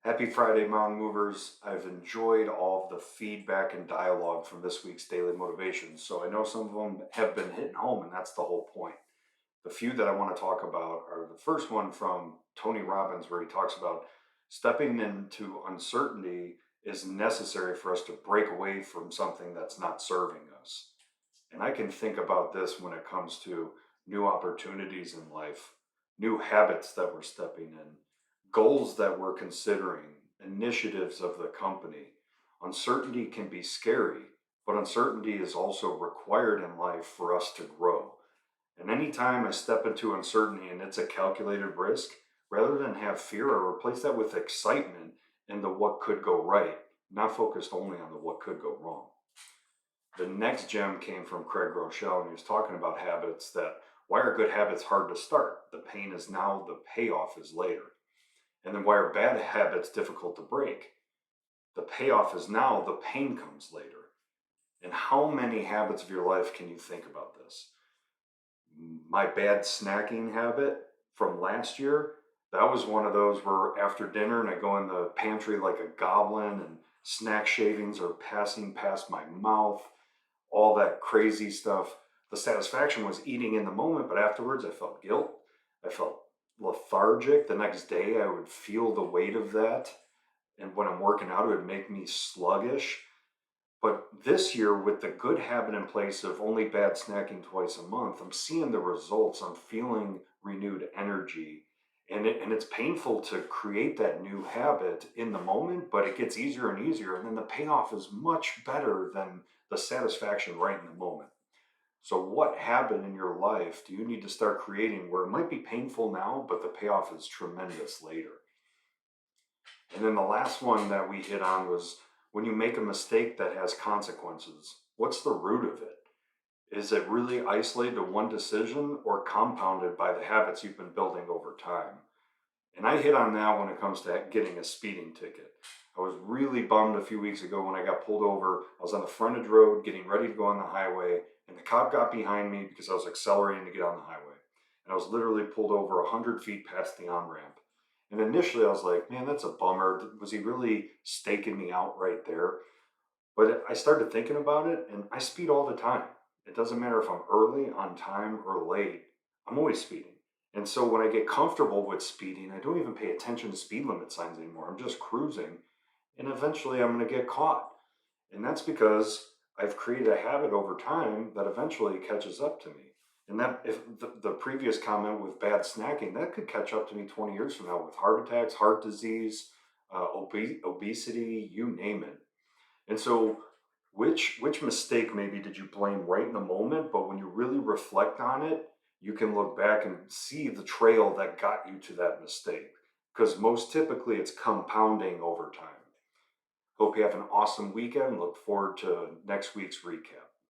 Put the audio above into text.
Happy Friday, Mountain Movers. I've enjoyed all of the feedback and dialogue from this week's daily motivations. So I know some of them have been hitting home, and that's the whole point. The few that I want to talk about are the first one from Tony Robbins, where he talks about stepping into uncertainty is necessary for us to break away from something that's not serving us. And I can think about this when it comes to new opportunities in life, new habits that we're stepping in, goals that we're considering, initiatives of the company. Uncertainty can be scary, but uncertainty is also required in life for us to grow. And anytime I step into uncertainty and it's a calculated risk, rather than have fear, I replace that with excitement in the what could go right, not focused only on the what could go wrong. The next gem came from Groeschel, and he was talking about habits that why are good habits hard to start? The pain is now, the payoff is later. And then why are bad habits difficult to break? The payoff is now, the pain comes later. And how many habits of your life can you think about this? My bad snacking habit from last year, that was one of those where after dinner and I go in the pantry like a goblin and snack shavings are passing past my mouth, all that crazy stuff. The satisfaction was eating in the moment, but afterwards I felt guilt. I felt lethargic. The next day I would feel the weight of that. And when I'm working out, it would make me sluggish. But this year, with the good habit in place of only bad snacking twice a month, I'm seeing the results. I'm feeling renewed energy. And it's painful to create that new habit in the moment, but it gets easier and easier. And then the payoff is much better than the satisfaction right in the moment. So, what habit in your life do you need to start creating where it might be painful now, but the payoff is tremendous later? And then the last one that we hit on was when you make a mistake that has consequences, what's the root of it? Is it really isolated to one decision or compounded by the habits you've been building over time? And I hit on that when it comes to getting a speeding ticket. I was really bummed a few weeks ago when I got pulled over. I was on the frontage road getting ready to go on the highway, and the cop got behind me because I was accelerating to get on the highway. And I was literally pulled over 100 feet past the on ramp. And initially I was like, man, that's a bummer. Was he really staking me out right there? But I started thinking about it, and I speed all the time. It doesn't matter if I'm early, on time, or late, I'm always speeding. And so when I get comfortable with speeding, I don't even pay attention to speed limit signs anymore. I'm just cruising, and eventually I'm going to get caught. And that's because I've created a habit over time that eventually catches up to me. And that, if the previous comment with bad snacking, that could catch up to me 20 years from now with heart attacks, heart disease, obesity, you name it. And so, which mistake maybe did you blame right in the moment, but when you really reflect on it, you can look back and see the trail that got you to that mistake. Because most typically it's compounding over time. Hope you have an awesome weekend. Look forward to next week's recap.